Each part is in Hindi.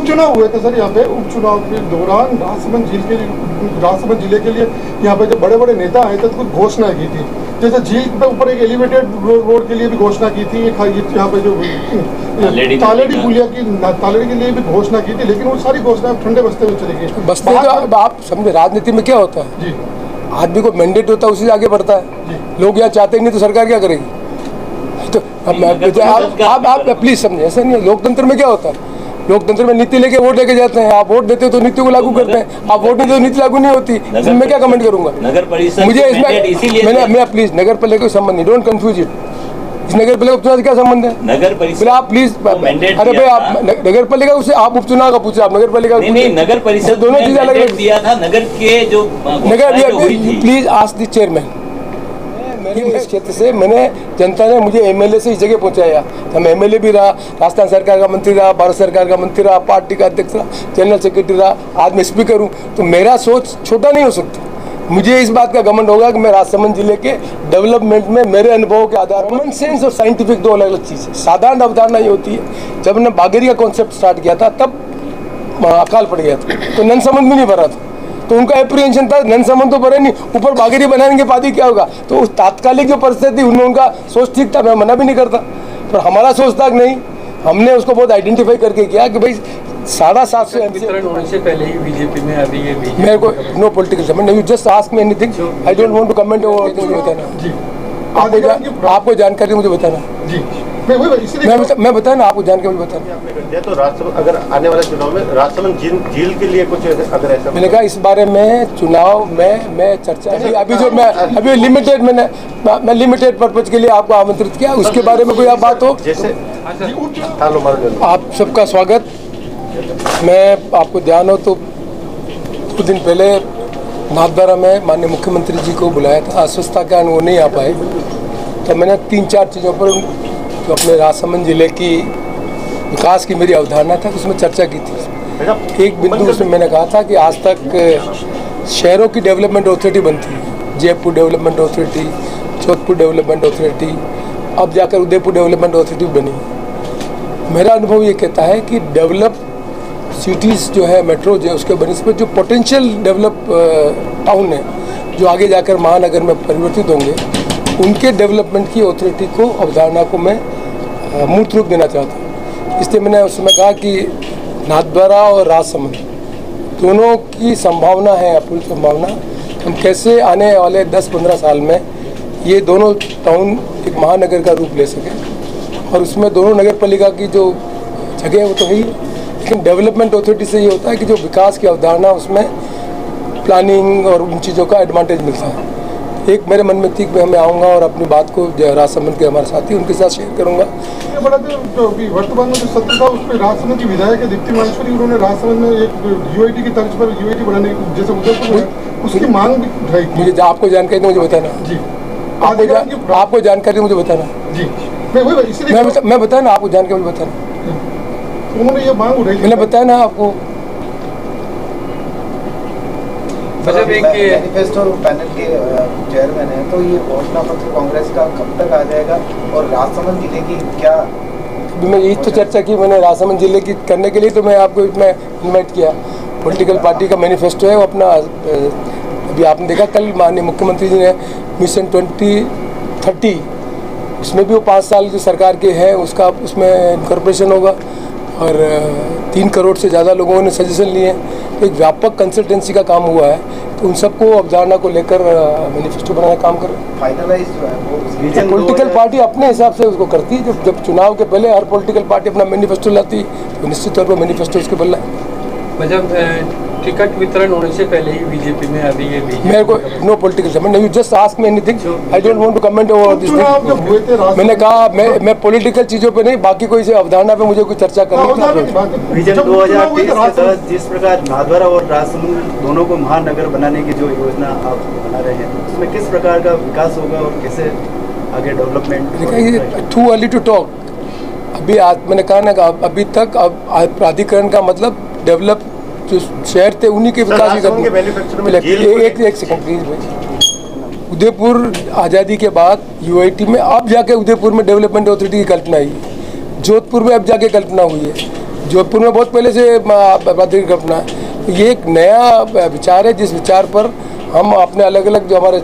उपचुनाव हुए थे सर यहाँ पे। उपचुनाव के दौरान राजसमंद जिले के लिए यहाँ पे जो बड़े बड़े नेता आए थे तो कुछ घोषणा की थी, जैसे झील के ऊपर एक एलिवेटेड रोड के लिए भी घोषणा की थी, यहाँ पे जो तालेडी पुलिया की तालेडी के लिए भी घोषणा की थी, लेकिन वो सारी घोषणा ठंडे बस्ते में चली गई। बस्ते तो अब आप समझे, राजनीति में क्या होता है जी, आदमी को मैंडेट होता है उसी से आगे बढ़ता है। लोग यहाँ चाहते ही नहीं तो सरकार क्या करेगी? तो आप प्लीज समझे, ऐसा नहीं है। लोकतंत्र में क्या होता है, लोकतंत्र में नीति लेके वोट लेके जाते हैं। आप वोट देते हो तो नीति को लागू करते हैं, आप वोट नहीं देते तो नीति लागू नहीं होती। इसमें मैं क्या कमेंट करूंगा? नगर परिषद मुझे इसमें मैं प्लीज, नगर पालिका कोई संबंध नहीं, डोंट कंफ्यूज इट। इस नगर पालिका उपचुनाव से क्या संबंध है? नगर परिषद आप प्लीज, अरे भाई आप नगर पालिका उससे आप उपचुनाव का पूछे, आप नगर पालिका नहीं, नगर परिषद दोनों चीजें अलग दिया था। नगर के जो प्लीज आस्क द चेयरमैन। इस क्षेत्र से मैंने, जनता ने मुझे एमएलए से इस जगह पहुंचाया। मैं एमएलए भी रहा, राजस्थान सरकार का मंत्री रहा, भारत सरकार का मंत्री रहा, पार्टी का अध्यक्ष रहा, जनरल सेक्रेटरी रहा, आज मैं स्पीकर हूँ। तो मेरा सोच छोटा नहीं हो सकता। मुझे इस बात का घमंड होगा कि मैं राजसमंद जिले के डेवलपमेंट में मेरे अनुभव के आधार पर, कॉमन सेंस और साइंटिफिक दो अलग अलग चीज़ है। साधारण अवधारणा ये होती है, जब मैंने बागेरी का कॉन्सेप्ट स्टार्ट किया था तब अकाल पड़ गया था, तो ननसमंद भी नहीं भरा था। तो उनका एप्रीहेंशन था ननसमंद तो भरे नहीं, ऊपर बागेरी बनाएंगे पादी क्या होगा। तो उस तात्कालिक जो परिस्थिति उनमें उनका सोच ठीक था, मैं मना भी नहीं करता, पर हमारा सोच था कि नहीं, हमने उसको बहुत आइडेंटिफाई करके किया कि भाई 750 वितरण होने से पहले ही बीजेपी में, अभी ये मेरे को no political comment, you just ask me anything, I don't want to comment over. मुझे बताना, आपको जानकारी मुझे बताना जी, मैं बताया ना आपको जानकारी मुझे बताना। तो राजसमंद अगर आने वाले चुनाव में राजसमंद झील के लिए कुछ अगर ऐसा, मैंने कहा इस बारे में चुनाव में मैं चर्चा अभी जो मैं अभी लिमिटेड मैं लिमिटेड पर्पज के लिए आपको आमंत्रित किया, उसके बारे में कोई आप बात हो जैसे आप सबका स्वागत। मैं आपको ध्यान हो तो कुछ दिन पहले नाथद्वारा में माननीय मुख्यमंत्री जी को बुलाया था, अस्वस्थता के कारण वो नहीं आ पाए। तो मैंने 3-4 चीज़ों पर जो अपने राजसमंद जिले की विकास की मेरी अवधारणा था उसमें चर्चा की थी। एक बिंदु उसमें मैंने कहा था कि आज तक शहरों की डेवलपमेंट अथॉरिटी बनती है, Jaipur development authority, Jodhpur development authority, अब जाकर उदयपुर डेवलपमेंट अथॉरिटी बनी। मेरा अनुभव ये कहता है कि डेवलप सिटीज़ जो है, मेट्रो जो है, उसके बनस्पत जो पोटेंशियल डेवलप टाउन है जो आगे जाकर महानगर में परिवर्तित होंगे, उनके डेवलपमेंट की अथॉरिटी को, अवधारणा को मैं मूर्त रूप देना चाहता हूँ। इसलिए मैंने उस समय कहा कि नाथद्वारा और राजसमंद दोनों की संभावना है, अपूर्व संभावना, हम कैसे आने वाले 10-15 साल में ये दोनों टाउन एक महानगर का रूप ले सकें। और उसमें दोनों नगर पालिका की जो जगह है वो तो है ही, लेकिन डेवलपमेंट अथॉरिटी से ये होता है कि जो विकास की अवधारणा, उसमें प्लानिंग और उन चीज़ों का एडवांटेज मिलता है। एक मेरे मन में थी कि मैं आऊँगा और अपनी बात को राजसमंद के हमारे साथी उनके साथ शेयर करूँगा। ये बड़ा जो वर्तमान में जो सत्र था उसमें राजसमंद की विधायक है दीप्ति माहेश्वरी, उन्होंने राजसमंद में एक यूआईटी की तर्ज पर यूआईटी बनाने की जैसे उदयपुर है उसकी मांग भी उठाई थी। मुझे आपको जानकारी मुझे बताना जी, आपको जानकारी मुझे बताना जी, मैं बताया ना आपको जानकारी मुझे बताना। उन्होंने ये मांग उठाई, मैंने बताया ना आपको। मतलब एक मैनिफेस्टो पैनल के चेयरमैन है, तो ये घोषणा पत्र कांग्रेस का कब तक आ जाएगा और राजसमंद जिले की क्या? मैं यही तो चर्चा की मैंने राजसमंद जिले की करने के लिए, तो मैं आपको इसमें इन्वाइट किया। पॉलिटिकल पार्टी का मैनिफेस्टो है वो अपना, अभी आपने देखा कल माननीय मुख्यमंत्री जी ने मिशन 2030, उसमें भी वो 5 साल की सरकार के है उसका, उसमें इनकॉर्पोरेशन होगा और 3 करोड़ से ज़्यादा लोगों ने सजेशन लिए। तो एक व्यापक कंसल्टेंसी का काम हुआ है, तो उन सबको अवधारणा को लेकर मैनिफेस्टो बनाने का काम कर रहे हैं। फाइनलाइज जो है वो पॉलिटिकल पार्टी अपने हिसाब से उसको करती है। जब चुनाव के पहले हर पॉलिटिकल पार्टी अपना मैनिफेस्टो लाती तो निश्चित तौर पर मैनिफेस्टो उसके बदला है। मतलब टिकट वितरण होने से पहले ही बीजेपी में, अभी ये मेरे को no political comment, you just ask me anything, I don't want to comment over this thing. मैंने कहा मैं पॉलिटिकल चीज़ों पे नहीं, बाकी कोई से अवधारणा पे मुझे कोई चर्चा करनी है। विजन 2030 के तहत जिस प्रकार नाथद्वारा और राजसमंद दोनों को महानगर बनाने की जो योजना आप बना रहे हैं, उसमें किस प्रकार का विकास होगा और कैसे आगे development? Too early to talk. अभी आज मैंने कहा ना, अभी तक अब प्राधिकरण का मतलब डेवलप जो शहर थे उन्हीं के विकास की। एक सेकंड प्लीज भाई। उदयपुर आज़ादी के बाद यूआईटी में अब जाके उदयपुर में डेवलपमेंट अथॉरिटी की कल्पना आई, जोधपुर में अब जाके कल्पना हुई है, जोधपुर में बहुत पहले से प्राधिकरण कल्पना है। ये एक नया विचार है जिस विचार पर हम अपने अलग अलग जो हमारे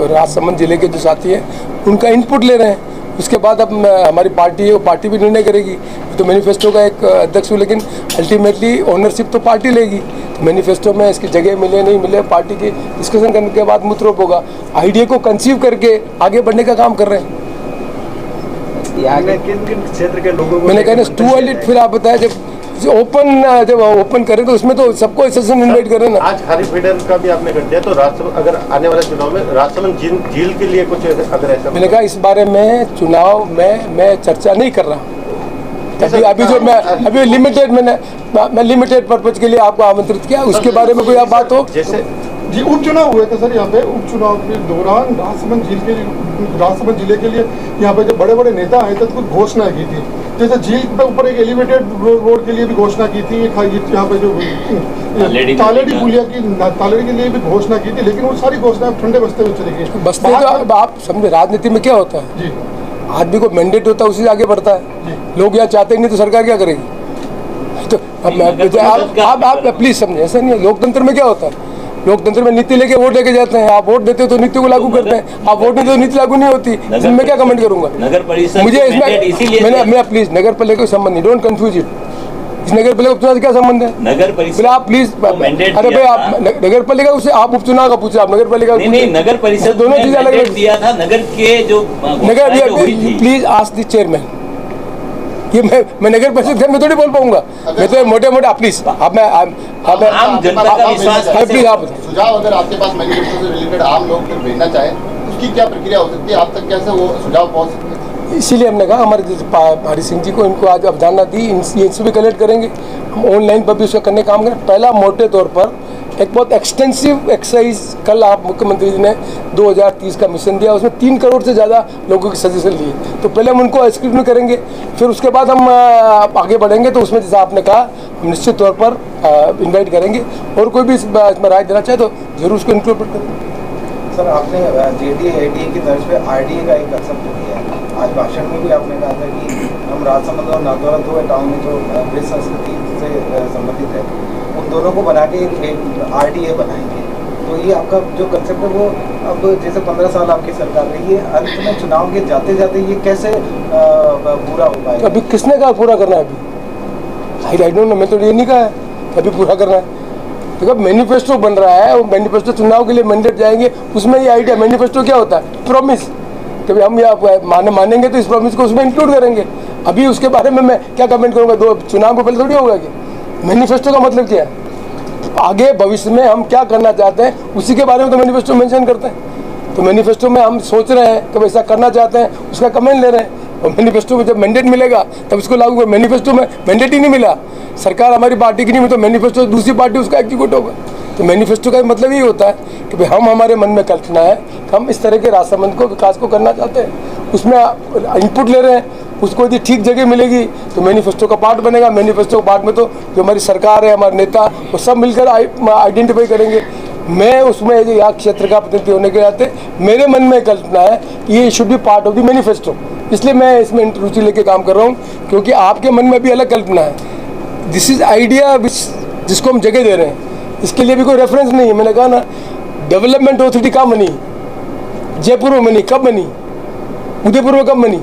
राजसमंद जिले के जो साथी हैं उनका इनपुट ले रहे हैं। उसके बाद अब हमारी पार्टी है, वो पार्टी भी निर्णय करेगी। तो मैनिफेस्टो का एक अध्यक्ष हूँ, लेकिन अल्टीमेटली ओनरशिप तो पार्टी लेगी। तो मैनिफेस्टो में इसकी जगह मिले नहीं मिले पार्टी की डिस्कशन करने के बाद मूत्रोप होगा। आइडिया को कंसीव करके आगे बढ़ने का काम कर रहे हैं। किन किन क्षेत्र के लोगों को मैंने कहा टू अर्ली, फिर आप बताया जब ओपन करें तो उसमें तो सबको सेशन इन्वाइट करें ना। आज खाली फीडर का भी आपने कर दिया, तो राजसमंद अगर आने वाले चुनाव में राजसमंद झील के लिए कुछ अगर ऐसा, मैंने कहा इस बारे में चुनाव में मैं चर्चा नहीं कर रहा। अभी जो मैं अभी लिमिटेड मैं लिमिटेड पर्पज के लिए आपको आमंत्रित किया, उसके बारे में कोई आप बात हो। जैसे जी उपचुनाव हुए थे सर, यहाँ पे उपचुनाव के दौरान राजसमंद जिले के लिए यहाँ पे जो बड़े बड़े नेता आए थे तो कुछ घोषणा की थी। जैसे झील पे ऊपर एक एलिवेटेड रोड के लिए भी घोषणा की थी, यहाँ पे जो तालेडी पुलिया की तालेडी के लिए भी घोषणा की थी, लेकिन वो सारी घोषणा ठंडे बस्ते में चली गई। बस्ते तो अब आप समझे, राजनीति में क्या होता है, जी आदमी को मैंडेट होता है उसी से आगे बढ़ता है। लोग यहाँ चाहते नहीं तो सरकार क्या करेगी। तो आप प्लीज समझे, ऐसा नहीं है। लोकतंत्र में क्या होता है, लोकतंत्र में नीति लेके वोट लेके जाते हैं। आप वोट देते हो तो नीति को लागू करते हैं, आप वोट नहीं देते तो नीति लागू नहीं होती। इसमें मैं क्या कमेंट करूंगा। नगर परिषद मुझे इसमें मैं प्लीज नगर पालिका कोई संबंध नहीं, डोंट कंफ्यूज इट। इस नगर पालिका उपचुनाव से क्या संबंध है। नगर परिषद आप प्लीज, अरे भाई आप नगर पालिका उसे आप उपचुनाव का पूछे, आप नगर पालिका नहीं, नगर परिषद दोनों चीजें अलग अलग दिया था। नगर के जो प्लीज आस्क द चेयरमैन। ये मैं नगर परिषद में थोड़ी बोल पाऊंगा, मैं तो मोटे मोटे प्लीज आप आम जनता का विश्वास प्लीज आप सुझाव अगर आपके पास मैनिफेस्टो से रिलेटेड आम लोग फिर भेजना चाहे उसकी क्या प्रक्रिया हो सकती है, आप तक कैसे वो सुझाव पहुंच सकते हैं। इसीलिए हमने कहा हमारे जैसे हरि सिंह जी को इनको आज अवधारणा दी, इनसे भी कलेक्ट करेंगे। हम ऑनलाइन पर भी उसका करने का काम करें। पहला मोटे तौर पर एक बहुत एक्सटेंसिव एक्सरसाइज कल आप मुख्यमंत्री जी ने 2030 का मिशन दिया, उसमें 3 करोड़ से ज़्यादा लोगों की सजेशन लिए। तो पहले हम उनको स्क्रूटनी करेंगे, फिर उसके बाद हम आगे बढ़ेंगे। तो उसमें जैसा आपने कहा हम निश्चित तौर पर इन्वाइट करेंगे, और कोई भी इसमें राय देना चाहे तो जरूर उसको इंक्लूड करेंगे। सर आपने JDA ADA की तर्ज पे RDA का एक कंसेप्ट दिया है। आज भाषण में भी आपने कहा था कि हम राजसमंद और नाथद्वारा 2 टाउन में जो ब्रिज संस्कृति से संबंधित है उन दोनों को बना के एक RDA बनाएंगे। तो ये आपका जो कंसेप्ट है वो अब जैसे 15 साल आपकी सरकार रही है, अंत में चुनाव के जाते जाते ये कैसे पूरा हो पाएगा। अभी किसने कहा पूरा करना है। अभी आई डोंट नो, मैं तो ये नहीं कहा है अभी पूरा करना है। देखो मैनिफेस्टो बन रहा है, वो मैनिफेस्टो चुनाव के लिए मैंडेट जाएंगे, उसमें ये आइडिया। मैनिफेस्टो क्या होता है, प्रॉमिस। कभी हम या मानेंगे तो इस प्रॉमिस को उसमें इंक्लूड करेंगे। अभी उसके बारे में मैं क्या कमेंट करूँगा, 2 चुनाव को पहले थोड़ी होगा कि मैनिफेस्टो का मतलब क्या है। आगे भविष्य में हम क्या करना चाहते हैं उसी के बारे में तो मैनिफेस्टो मेंशन करते हैं। तो मैनिफेस्टो में हम सोच रहे हैं कि ऐसा करना चाहते हैं, उसका कमेंट ले रहे हैं। और मैनिफेस्टो में जब मैंडेट मिलेगा तब उसको लागू कर। मैनिफेस्टो में मैंडेट ही नहीं मिला, सरकार हमारी पार्टी की नहीं, तो मैनिफेस्टो दूसरी पार्टी उसका एग्जीक्यूट होगा। तो मैनिफेस्टो का मतलब ये होता है कि भाई हम हमारे मन में कल्पना है कि हम इस तरह के राजसमंद को विकास को करना चाहते हैं, उसमें इनपुट ले रहे हैं। उसको यदि ठीक जगह मिलेगी तो मैनिफेस्टो का पार्ट बनेगा। मैनिफेस्टो का पार्ट में तो जो हमारी सरकार है, हमारे नेता, वो सब मिलकर आइडेंटिफाई करेंगे। मैं उसमें यहाँ क्षेत्र का प्रतिनिधि होने के नाते मेरे मन में कल्पना है कि ये should be part of the manifesto, इसलिए मैं इसमें रुचि लेके काम कर रहा हूँ, क्योंकि आपके मन में भी अलग कल्पना है। दिस इज आइडिया जिसको हम जगह दे रहे हैं, इसके लिए भी कोई रेफरेंस नहीं है। मैंने कहा ना, डेवलपमेंट अथॉरिटी कहाँ बनी, जयपुर में बनी, कब बनी, उदयपुर में कब बनी,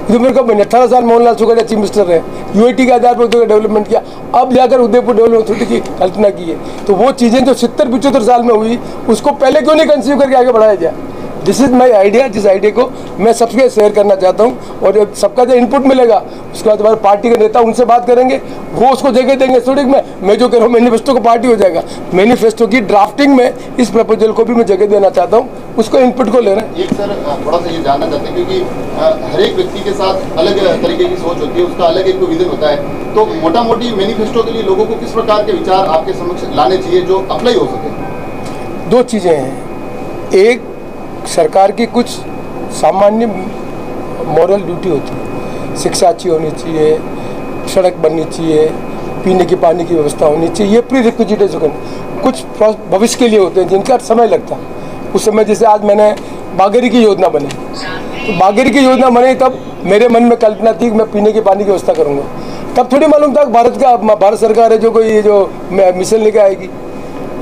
उदयपुर कब बनी, 18 साल मोहनलाल सुखाड़िया चीफ मिनिस्टर रहे, UIT के आधार पर उदयपुर डेवलपमेंट किया, अब जाकर उदयपुर डेवलपमेंट अथॉरिटी की कल्पना की है। तो वो चीज़ें जो 70-75 साल में हुई उसको पहले क्यों नहीं कंसीव करके आगे बढ़ाया जाए। दिस इज माई आइडिया, जिस आइडिया को मैं सबसे शेयर करना चाहता हूँ। और सबका जो इनपुट मिलेगा उसके बाद हमारे पार्टी के नेता उनसे बात करेंगे, वो उसको जगह देंगे। थोड़ी मैं जो कह रहा हूँ मैनिफेस्टो को पार्टी हो जाएगा। मैनिफेस्टो की ड्राफ्टिंग में इस प्रपोजल को भी मैं जगह देना चाहता हूँ, उसको इनपुट को ले रहे हैं। एक सर थोड़ा सा ये जानना चाहते हैं, क्योंकि हर एक व्यक्ति के साथ अलग तरीके की सोच होती है, उसका अलग एक विजन होता है। तो मोटा मोटी मैनिफेस्टो के लिए लोगों को किस प्रकार के विचार आपके समक्ष लाने चाहिए जो अप्लाई हो सके। 2 चीज़ें हैं, एक सरकार की कुछ सामान्य मॉरल ड्यूटी होती है, शिक्षा अच्छी होनी चाहिए, सड़क बननी चाहिए, पीने की पानी की व्यवस्था होनी चाहिए, ये प्री रिक्विजिट है। कुछ भविष्य के लिए होते हैं जिनका समय लगता है। उस समय जैसे आज मैंने बागेरी की योजना बनी, तो बागेरी की योजना बनी तब मेरे मन में कल्पना थी कि मैं पीने के पानी की व्यवस्था करूँगा। तब थोड़ी मालूम था भारत सरकार है जो कोई ये जो मिशन लेके आएगी।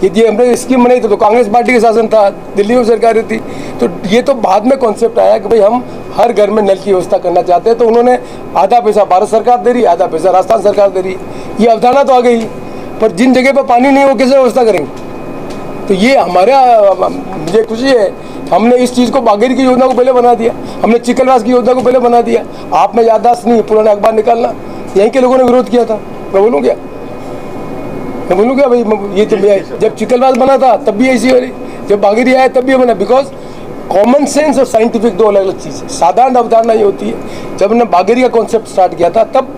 यदि हमने स्कीम बनाई तो कांग्रेस पार्टी के शासन था, दिल्ली में सरकारें थी, तो ये तो बाद में कॉन्सेप्ट आया कि भाई हम हर घर में नल की व्यवस्था करना चाहते हैं। तो उन्होंने आधा पैसा भारत सरकार दे रही, आधा पैसा राजस्थान सरकार दे रही, ये अवधारणा तो आ गई। पर जिन जगह पर पानी नहीं, वो कैसे व्यवस्था करेंगे? तो ये मुझे खुशी है, हमने इस चीज़ को बागेरी की योजना को पहले बना दिया, हमने चिकलवास की योजना को पहले बना दिया। आप में याददाश्त नहीं, पुराना अखबार निकालना, यहीं के लोगों ने विरोध किया था। मैं बोलूँ क्या भाई, ये तो जब चिकलवास बना था तब भी ऐसी हो रही, जब बागेरी आया तब भी बना। बिकॉज कॉमन सेंस और साइंटिफिक दो अलग अलग चीज़ है। साधारण अवधारणा ये होती है, जब हमने बागेरी का कॉन्सेप्ट स्टार्ट किया था तब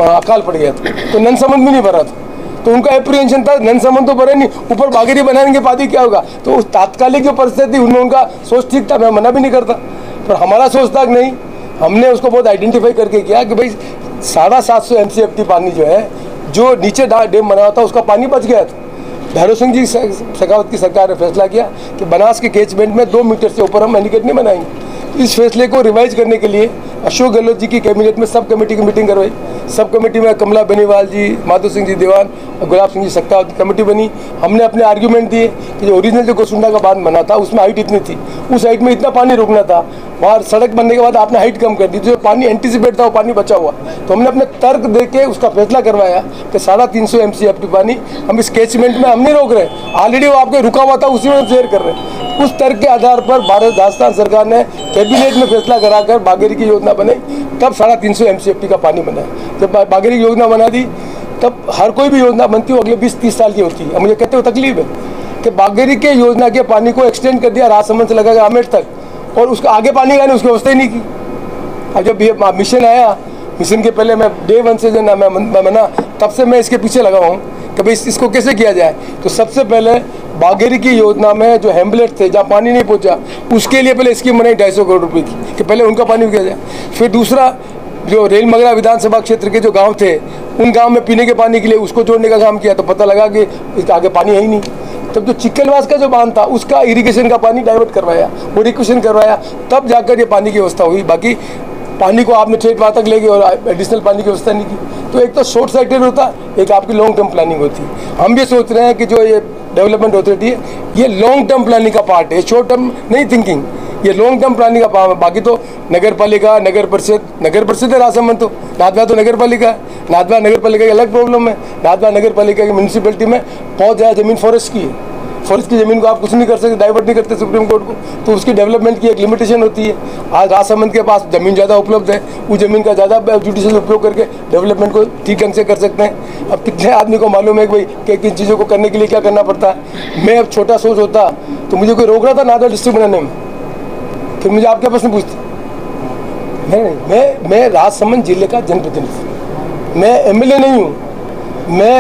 अकाल पड़ गया था, तो नन संबंध भी नहीं भरा था, तो उनका एप्रीहेंशन था नन संबंध तो भरे नहीं, ऊपर बागेरी बनाएंगे पादी क्या होगा। तो उस तात्कालिक जो परिस्थिति उनमें उनका सोच ठीक था, मैं मना भी नहीं करता, पर हमारा सोच था कि नहीं, हमने उसको बहुत आइडेंटिफाई करके किया कि भाई 750 MCFT पानी जो है, जो नीचे डैम बना हुआ था उसका पानी बच गया था। भैरव सिंह जी शेखावत की सरकार ने फैसला किया कि बनास के कैचमेंट में 2 मीटर से ऊपर हम एनिकेट नहीं बनाएंगे। इस फैसले को रिवाइज करने के लिए अशोक गहलोत जी की कैबिनेट में सब कमेटी की मीटिंग करवाई। सब कमेटी में कमला बेनीवाल जी, माधो सिंह जी दीवान, गुलाब सिंह जी शेखावत की कमेटी बनी। हमने अपने आर्ग्यूमेंट दिए कि जो ओरिजिनल जो गोसुंडा का बांध बना था उसमें हाइट इतनी थी, उस हाइट में इतना पानी रोकना था, वहाँ सड़क बनने के बाद आपने हाइट कम कर दी, जो पानी एंटीसिपेट था वो पानी बचा हुआ। तो हमने अपने तर्क दे के उसका फैसला करवाया कि 350 MCFT पानी हम इस कैचमेंट में हम नहीं रोक रहे, ऑलरेडी वो आपके रुका हुआ था उसी में शेयर कर रहे हैं। उस तर्क के आधार पर राजस्थान सरकार ने कैबिनेट में फैसला कराकर बागेरी की योजना बनाई, तब 350 MCFT का पानी बना। जब बागेरी की योजना बना दी तब हर कोई भी योजना बनती है अगले 20-30 साल की होती है। अब मुझे कहते हुए तकलीफ है कि बागेरी के योजना के पानी को एक्सटेंड कर दिया राजसमंद से लगाकर आमेर तक, और उसका आगे पानी का नहीं, उसकी व्यवस्था ही नहीं की। अब जब ये मिशन आया, मिशन के पहले मैं डे 1 से जो ना मैं मना, तब से मैं इसके पीछे लगा हूँ कि भाई इसको कैसे किया जाए। तो सबसे पहले बागेरी की योजना में जो हैम्बलेट थे जहाँ पानी नहीं पहुँचा, उसके लिए पहले स्कीम बनाई 250 करोड़ रुपये की कि पहले उनका पानी किया जाए। फिर दूसरा जो रेल मगरा विधानसभा क्षेत्र के जो गांव थे, उन गांव में पीने के पानी के लिए उसको जोड़ने का काम किया, तो पता लगा कि इसके आगे पानी है ही नहीं। तब जो चिकलवास का जो बांध था उसका इरिगेशन का पानी डाइवर्ट करवाया, वो रिक्वेशन करवाया, तब जाकर ये पानी की व्यवस्था हुई। बाकी पानी को आपने ठेठ वहाँ तक ले गए और एडिशनल पानी की व्यवस्था नहीं की। तो एक तो शॉर्ट साइटेड होता, एक आपकी लॉन्ग टर्म प्लानिंग होती। हम ये सोच रहे हैं कि जो ये डेवलपमेंट अथॉरिटी है ये लॉन्ग टर्म प्लानिंग का पार्ट है, शॉर्ट टर्म नहीं थिंकिंग, ये लॉन्ग टर्म प्लानिंग का पार्ट है। बाकी तो नगर पालिका, नगर परिषद है राजसमंद, तो नाथद्वारा तो नगर पालिका है, नाथद्वारा नगर पालिका की अलग प्रॉब्लम है। नाथद्वारा नगर पालिका की म्यूनसिपलिटी में बहुत ज़्यादा ज़मीन फॉरेस्ट की है, फॉरेस्ट की ज़मीन को आप कुछ नहीं कर सकते, डाइवर्ट नहीं करते सुप्रीम कोर्ट को, तो उसकी डेवलपमेंट की एक लिमिटेशन होती है। आज राजसमंद के पास ज़मीन ज़्यादा उपलब्ध है, उस ज़मीन का ज़्यादा जुडिशियल उपयोग करके डेवलपमेंट को ठीक ढंग से कर सकते हैं। अब कितने आदमी को मालूम है कि भाई किन चीज़ों को करने के लिए क्या करना पड़ता है। मैं अब छोटा सोच होता तो मुझे कोई रोक रहा था नाथद्वारा डिस्ट्रिक्ट बनाने में, फिर मुझे आप क्या प्रश्न पूछते? मैं राजसमंद जिले का जनप्रतिनिधि, मैं MLA नहीं हूँ।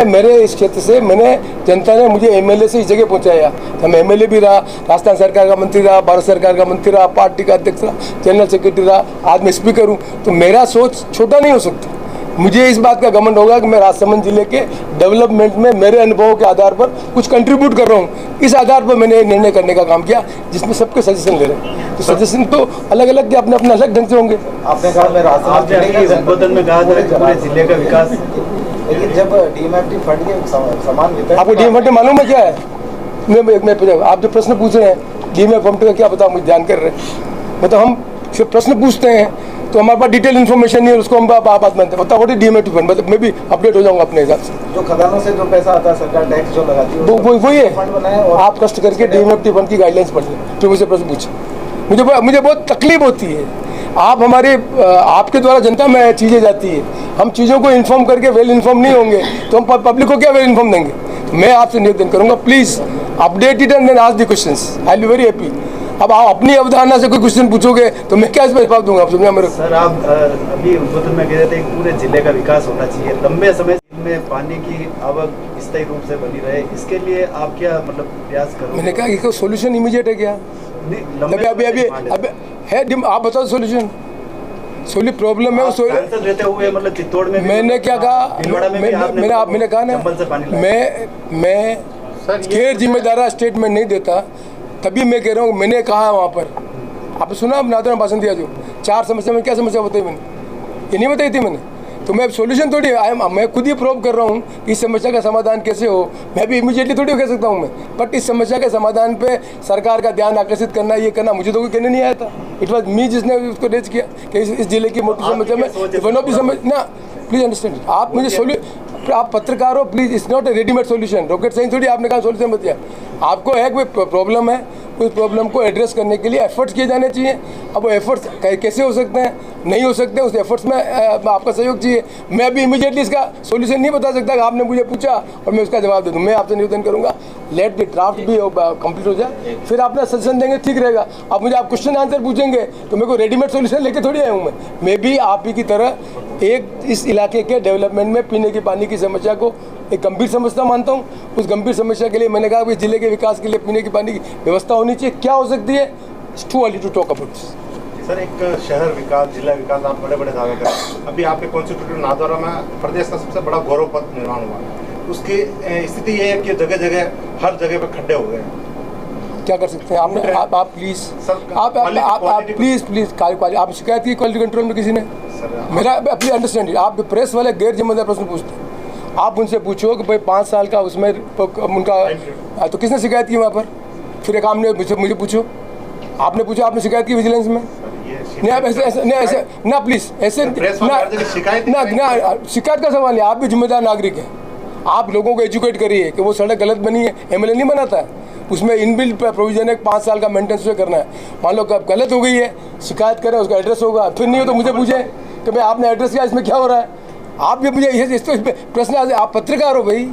मेरे इस क्षेत्र से जनता ने मुझे MLA से इस जगह पहुंचाया। मैं MLA भी रहा, राजस्थान सरकार का मंत्री रहा, भारत सरकार का मंत्री रहा, पार्टी का अध्यक्ष रहा, जनरल सेक्रेटरी रहा, आज मैं स्पीकर हूँ। तो मेरा सोच छोटा नहीं हो सकता। मुझे इस बात का घमंड होगा कि मैं राजसमंद जिले के डेवलपमेंट में मेरे अनुभवों के आधार पर कुछ कंट्रीब्यूट कर रहा हूँ। इस आधार पर मैंने निर्णय करने का काम किया जिसमें सबके सजेशन ले रहे हैं। तो सजेशन तो अलग अलग के अपने अपने अलग ढंग से होंगे। आपने कहा मैं राजसमंद जिले के संबोधन में कहा था कि पूरे जिले का विकास, लेकिन जब DMFT फंड के समान वितरण, आपको DMFT मालूम है क्या है? मैं आप जो प्रश्न पूछ रहे हैं DMFT का क्या पता, मुझे ध्यान कर रहे हैं। मतलब हम सिर्फ प्रश्न पूछते हैं तो हमारे पास डिटेल इन्फॉर्मेशन नहीं है, उसको हम बात मानते हैं। बताओ DMFT फंड, मतलब मैं भी अपडेट हो जाऊंगा अपने हिसाब से। जो खदानों से जो पैसा आता है, सरकार टैक्स जो लगाती है, वही है। फंड बनाए और आप कष्ट करके DMFT फंड की गाइडलाइंस पढ़ लें, फिर मुझे प्रश्न पूछे। मुझे बहुत तकलीफ होती है, आप हमारे आपके द्वारा जनता में चीज़ें जाती है, हम चीज़ों को इन्फॉर्म करके वेल इन्फॉर्म नहीं होंगे तो हम पब्लिक को क्या वेल इन्फॉर्म देंगे। तो मैं आपसे निवेदन करूँगा, please update it and then ask the questions, I will be very happy. अब आप अपनी अवधारणा से कोई क्वेश्चन पूछोगे तो मैं क्या इस पर जवाब दूंगा? आप समझा मेरे? सर आप अभी उद्बोधन में कह रहे थे कि पूरे जिले का विकास होना चाहिए, लंबे समय में पानी की आवक स्थायी रूप से बनी रहे, इसके लिए आप क्या मतलब प्रयास करोगे? मैंने कहा इसका सोल्यूशन इमीडिएट है क्या? अभी है, आप बताओ सोल्यूशन। प्रॉब्लम है सांसद रहते हुए मतलब चित्तौड़ में मैंने क्या कहा, मैंने कहा ना, मैं गैर जिम्मेदार स्टेटमेंट नहीं देता। तभी मैं कह रहा हूँ, मैंने कहा वहाँ पर, आपने सुना नाथद्वारा में भाषण दिया जो 4 समस्या में क्या समस्या बताई मैंने, ये नहीं बताई थी मैंने। तो मैं सोल्यूशन थोड़ी मैं खुद ही प्रूव कर रहा हूँ कि इस समस्या का समाधान कैसे हो। मैं भी इमीडिएटली थोड़ी कह सकता हूँ मैं, बट इस समस्या के समाधान पे सरकार का ध्यान आकर्षित करना, ये करना मुझे तो कोई कहने नहीं आया था। इट वॉज मी जिसने उसको रेज किया कि इस जिले की मोटी समस्या में वन ऑफ दी समस्या ना, प्लीज अंडरस्टैंड, आप मुझे आप पत्रकार हो please, it's not a readymade solution, rocket science थोड़ी आपने कहा सोल्यूशन बताया। आपको है कोई प्रॉब्लम है, उस प्रॉब्लम को एड्रेस करने के लिए एफर्ट्स किए जाने चाहिए। अब वो एफर्ट्स कैसे हो सकते हैं, नहीं हो सकते, उस एफर्ट्स में आपका सहयोग चाहिए। मैं अभी इमीडिएटली इसका सोल्यूशन नहीं बता सकता कि आपने मुझे पूछा और मैं उसका जवाब दे दूँ। मैं आपसे निवेदन करूँगा लेट द ड्राफ्ट भी कंप्लीट हो जाए, फिर अपना सजेशन देंगे, ठीक रहेगा। अब मुझे आप क्वेश्चन आंसर पूछेंगे तो मेरे को रेडीमेड सोल्यूशन लेके थोड़ी आया हूँ मैं भी आप ही की तरह एक इस इलाके के डेवलपमेंट में पीने के पानी की समस्या को एक गंभीर समस्या मानता हूँ। उस गंभीर समस्या के लिए मैंने कहा कि जिले के विकास के लिए पीने की पानी की व्यवस्था होनी चाहिए। क्या हो सकती है, it's too early to talk about this. Sir, एक शहर विकास, जिला विकास, आप बड़े बड़े दावे करें। अभी आपके कॉन्स्टिट्यूशन नाथद्वारा में प्रदेश का सबसे बड़ा गौरव पथ निर्माण हुआ, उसकी स्थिति ये है कि जगह जगह हर जगह पे खड्डे हो गए हैं। क्या कर सकते हैं आपने, आप प्लीज आप प्लीज आप शिकायत की क्वालिटी कंट्रोल में किसी ने? मेरा प्लीज अंडरस्टैंड, आप प्रेस वाले गैर जिम्मेदार प्रश्न पूछते हैं। आप उनसे पूछो कि भाई 5 साल का उसमें उनका तो किसने शिकायत की वहाँ पर? फिर एक आपने मुझे पूछो, आपने पूछा, आपने शिकायत की विजिलेंस में? नहीं, आप ऐसे ना प्लीज ऐसे ना शिकायत का सवाल है। आप भी जिम्मेदार नागरिक हैं, आप लोगों को एजुकेट करिए कि वो सड़क गलत बनी है, एमएलए नहीं बनाता है, उसमें इनबिल्ट प्रोविजन है 5 साल का मेंटेनेंस करना है। मान लो गलत हो गई है, शिकायत करें, उसका एड्रेस होगा, फिर नहीं हो तो मुझे पूछे कि भाई आपने एड्रेस किया, इसमें क्या हो रहा है। आप भी मुझे इस प्रश्न, आप पत्रकार हो भाई,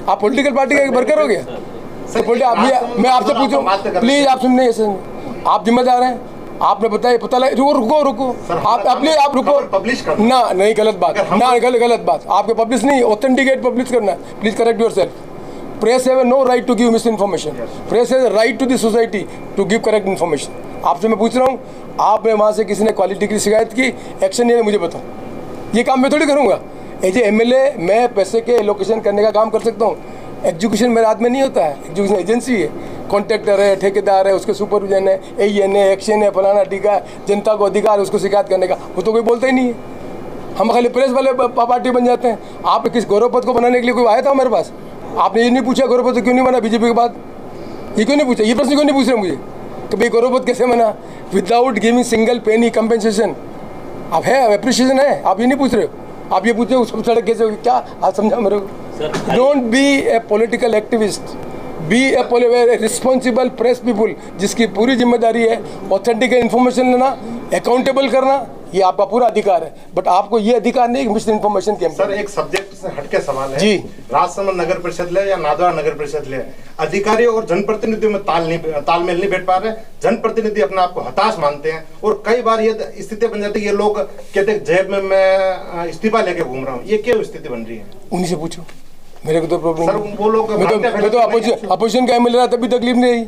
आप पॉलिटिकल पार्टी का वर्कर हो गया, मैं आपसे पूछूं प्लीज, आप सुनने ऐसे आप जिम्मेदार हैं, आपने बताया पता लगे, रुको आप रुको ना, नहीं गलत बात ना, गलत बात, आपके पब्लिश नहीं, ऑथेंटिकेट पब्लिश करना है, please correct yourself. Press have no right to give misinformation, press has right to the society to give correct information. आपसे मैं पूछ रहा हूँ, आपने वहाँ से किसी ने क्वालिटी की शिकायत की, एक्शन नहीं है, मुझे बताओ। ये काम मैं थोड़ी करूँगा एज एमएलए, मैं पैसे के एलोकेशन करने का काम कर सकता हूँ। एग्जीक्यूशन मेरे हाथ में नहीं होता है, एग्जीक्यूशन एजेंसी है, कॉन्ट्रैक्टर है, ठेकेदार है, उसके सुपरविजन है, एन है, एक्शन है, फलाना टीका, जनता को अधिकार है उसको शिकायत करने का, वो तो कोई बोलता ही नहीं है। हम खाली प्रेस वाले पार्टी बन जाते हैं। आप किस गौरव पद को बनाने के लिए कोई आया था हमारे पास? आपने ये नहीं पूछा गौरव पद क्यों नहीं बना बीजेपी के बाद? ये क्यों नहीं पूछा, ये प्रश्न क्यों नहीं पूछ रहे मुझे कि भाई गौरव पद कैसे बना without giving single penny compensation? आप है, अप्रिशिएशन है, आप ये नहीं पूछ रहे हो। आप ये पूछते हो सड़क कैसे होगी, क्या आप समझा मेरे को? Don't be a political activist, be a responsible press people, जिसकी पूरी जिम्मेदारी है ऑथेंटिक इन्फॉर्मेशन लेना, अकाउंटेबल करना, ये आपका पूरा अधिकार है। बट आपको ये अधिकार नहीं मिस इन्फॉर्मेशन के। सर, एक सब्जेक्ट से हटके सवाल है जी, राजसमंद नगर परिषद ले या नाथद्वारा नगर परिषद ले, अधिकारियों और जनप्रतिनिधियों में तालमेल नहीं बैठ पा रहे। जनप्रतिनिधि अपने आप को हताश मानते हैं और कई बार ये स्थिति बन जाती है, ये लोग कहते हैं जेब में मैं इस्तीफा लेके घूम रहा हूँ। ये क्यों स्थिति बन रही है? उन्हीं से पूछो, मेरे को तो प्रॉब्लम। सर, वो लोग मैं तो अपोजिशन का एमएलए रहा, तभी तकलीफ नहीं आई।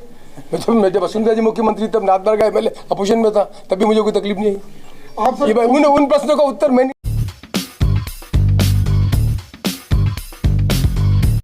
मैं जब वसुंधरा जी मुख्यमंत्री तब नाथद्वारा का एमएलए अपोजिशन में था, तभी मुझे कोई तकलीफ नहीं आई। उन प्रश्नों का उत्तर मैंने